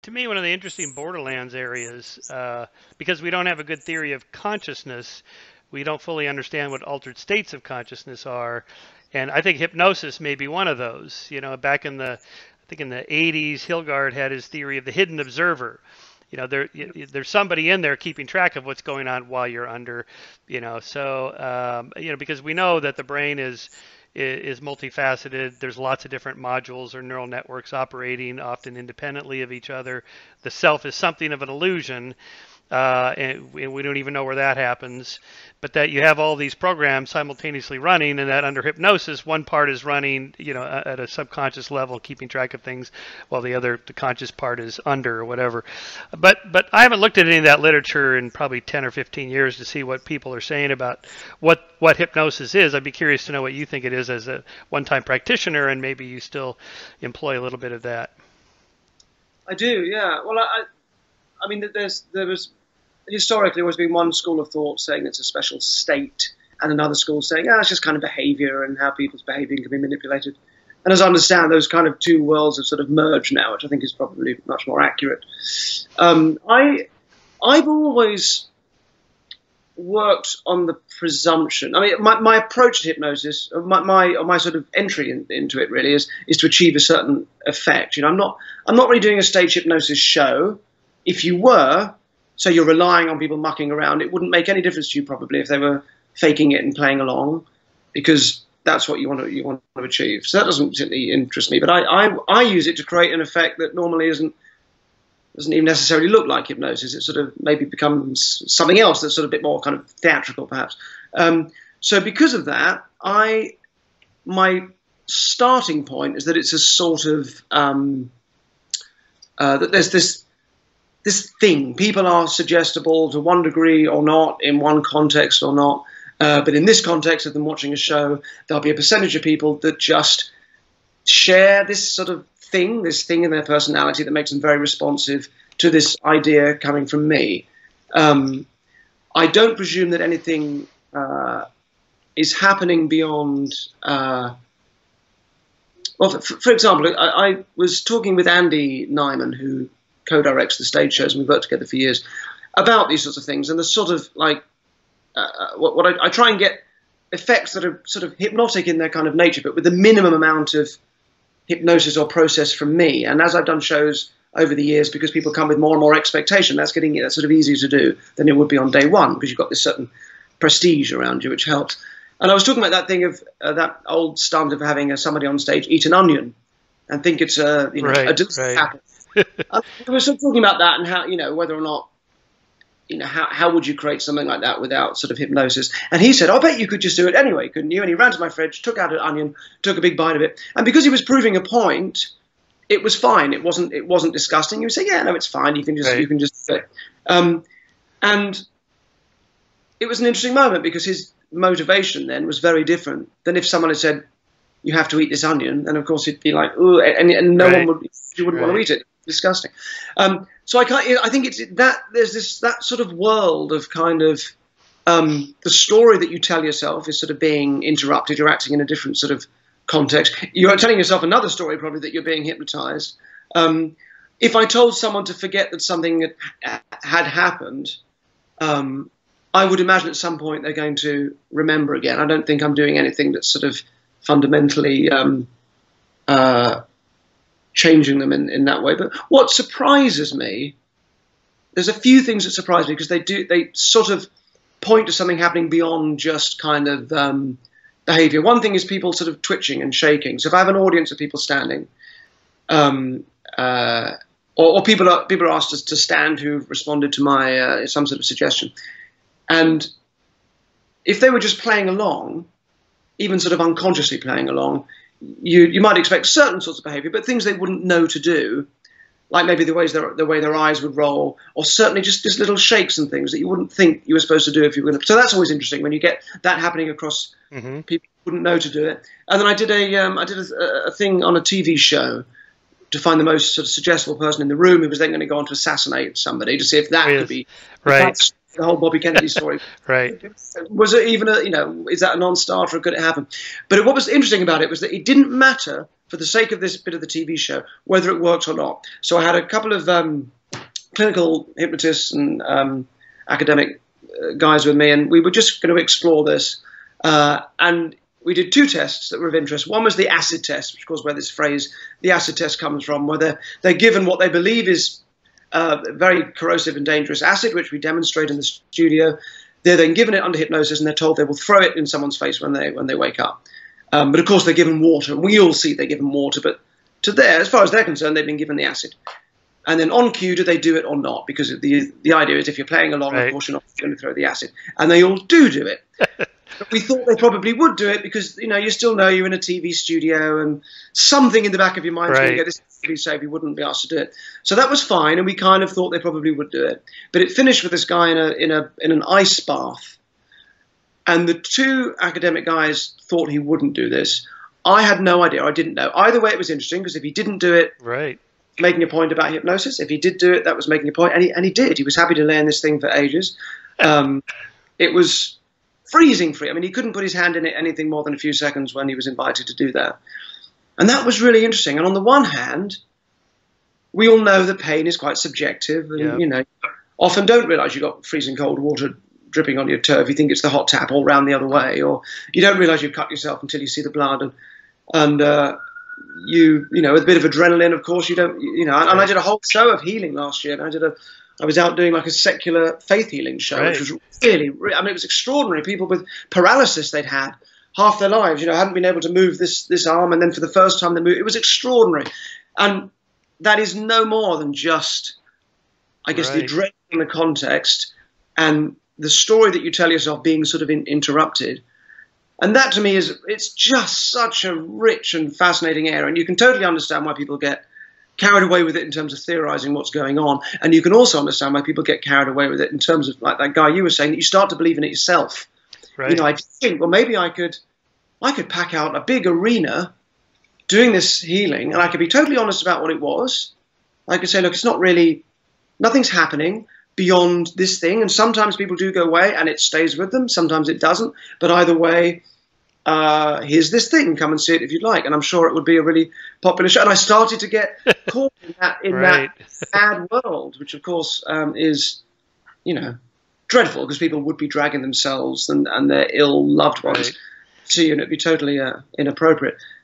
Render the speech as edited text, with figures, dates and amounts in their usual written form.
to me, one of the interesting borderlands areas, because we don't have a good theory of consciousness. We don't fully understand what altered states of consciousness are. And I think hypnosis may be one of those. You know, back in the, I think in the 80s, Hilgard had his theory of the hidden observer. You know, there's somebody in there keeping track of what's going on while you're under, you know. So, because we know that the brain is multifaceted. There's lots of different modules or neural networks operating often independently of each other. The self is something of an illusion, and we don't even know where that happens. But that you have all these programs simultaneously running, and that under hypnosis, one part is running, at a subconscious level, keeping track of things, while the conscious part is under or whatever. But I haven't looked at any of that literature in probably 10 or 15 years to see what people are saying about what hypnosis is. I'd be curious to know what you think it is as a one-time practitioner, and maybe you still employ a little bit of that. I do, yeah. Well, I mean, there was historically always been one school of thought saying it's a special state, and another school saying, it's just kind of behavior and how people's behavior can be manipulated. And as I understand, those kind of two worlds have sort of merged now, which I think is probably much more accurate. I've always worked on the presumption. I mean, my approach to hypnosis, my sort of entry into it really is to achieve a certain effect. You know, I'm not really doing a stage hypnosis show. If you were, so you're relying on people mucking around, it wouldn't make any difference to you probably if they were faking it and playing along, because that's what you want to achieve. So that doesn't particularly interest me. But I use it to create an effect that normally doesn't even necessarily look like hypnosis. It sort of maybe becomes something else that's sort of a bit more kind of theatrical, perhaps. So because of that, my starting point is that it's a sort of that there's this thing. People are suggestible to one degree or not, in one context or not. But in this context of them watching a show, there'll be a percentage of people that just share this sort of thing, this thing in their personality that makes them very responsive to this idea coming from me. I don't presume that anything is happening beyond... well, for example, I was talking with Andy Nyman, who co-directs the stage shows, and we've worked together for years, about these sorts of things. And the sort of like, what I try and get effects that are sort of hypnotic in their kind of nature, but with the minimum amount of hypnosis or process from me. And as I've done shows over the years, because people come with more and more expectation, that's sort of easier to do than it would be on day one, because you've got this certain prestige around you, which helps. And I was talking about that thing of that old stunt of having somebody on stage eat an onion and think it's a delicious apple. We were sort of talking about that and how, whether or not, how would you create something like that without sort of hypnosis? And he said, I bet you could just do it anyway, couldn't you? And he ran to my fridge, took out an onion, took a big bite of it. And because he was proving a point, it was fine. It wasn't disgusting. You would say, yeah, no, it's fine. You can just do it. And it was an interesting moment because his motivation then was very different than if someone had said, you have to eat this onion. And of course he'd be like, ooh, and no one wouldn't want to eat it. Disgusting. So I think it's that there's that sort of world of kind of the story that you tell yourself is sort of being interrupted. You're acting in a different sort of context. You're telling yourself another story probably that you're being hypnotized. If I told someone to forget that something had happened, I would imagine at some point they're going to remember again. I don't think I'm doing anything that's sort of fundamentally changing them in that way. But what surprises me, there's a few things that surprise me because they sort of point to something happening beyond just kind of behavior. One thing is people sort of twitching and shaking. So if I have an audience of people standing, or people are asked to stand who've responded to my some sort of suggestion, and if they were just playing along, even sort of unconsciously playing along, you might expect certain sorts of behavior, but things they wouldn't know to do, like maybe the way their eyes would roll, or certainly just little shakes and things that you wouldn't think you were supposed to do if you were going to. So that's always interesting when you get that happening across people who wouldn't know to do it. And then I did a thing on a TV show to find the most sort of suggestible person in the room who was then going to go on to assassinate somebody to see if that could be right. the whole Bobby Kennedy story. Right. Was it even is that a non-starter or could it happen? But what was interesting about it was that it didn't matter, for the sake of this bit of the TV show, whether it worked or not. So I had a couple of clinical hypnotists and academic guys with me, and we were just going to explore this. And we did two tests that were of interest. One was the acid test, which of course where this phrase, the acid test, comes from, where they're given what they believe is very corrosive and dangerous acid, which we demonstrate in the studio. They're then given it under hypnosis, and they're told they will throw it in someone's face when they wake up. But of course, they're given water. We all see they're given water, but as far as they're concerned, they've been given the acid. And then on cue, do they do it or not? Because the idea is if you're playing along, right, of course, you're not going to throw the acid. And they all do it. But we thought they probably would do it because, you still know you're in a TV studio and something in the back of your mind is going to go, this is pretty safe, you wouldn't be asked to do it. So that was fine, and we kind of thought they probably would do it. But it finished with this guy in an ice bath. And the two academic guys thought he wouldn't do this. I had no idea. I didn't know. Either way, it was interesting because if he didn't do it, right, making a point about hypnosis. If he did do it, that was making a point, and he did. He was happy to lay in this thing for ages. It was freezing free. I mean, he couldn't put his hand in it anything more than a few seconds when he was invited to do that. And that was really interesting. And on the one hand, we all know that pain is quite subjective, and often don't realise you've got freezing cold water dripping on your toe if you think it's the hot tap all round the other way, or you don't realise you've cut yourself until you see the blood, and with a bit of adrenaline, of course, and I did a whole show of healing last year, and I was out doing like a secular faith healing show, right, which was really, it was extraordinary. People with paralysis they'd had half their lives, hadn't been able to move this arm, and then for the first time they moved. It was extraordinary. And that is no more than just, I guess, right, the adrenaline in the context and the story that you tell yourself being sort of interrupted. And that to me it's just such a rich and fascinating area. And you can totally understand why people get carried away with it in terms of theorizing what's going on. And you can also understand why people get carried away with it in terms of, like that guy you were saying, that you start to believe in it yourself. right. I think, well, maybe I could pack out a big arena doing this healing, and I could be totally honest about what it was. I could say, look, it's not really, nothing's happening beyond this thing. And sometimes people do go away and it stays with them. Sometimes it doesn't. But either way, here's this thing, come and see it if you'd like. And I'm sure it would be a really popular show. And I started to get caught in right, that sad world, which of course is, dreadful, because people would be dragging themselves and their ill loved ones right. to you, and it'd be totally inappropriate.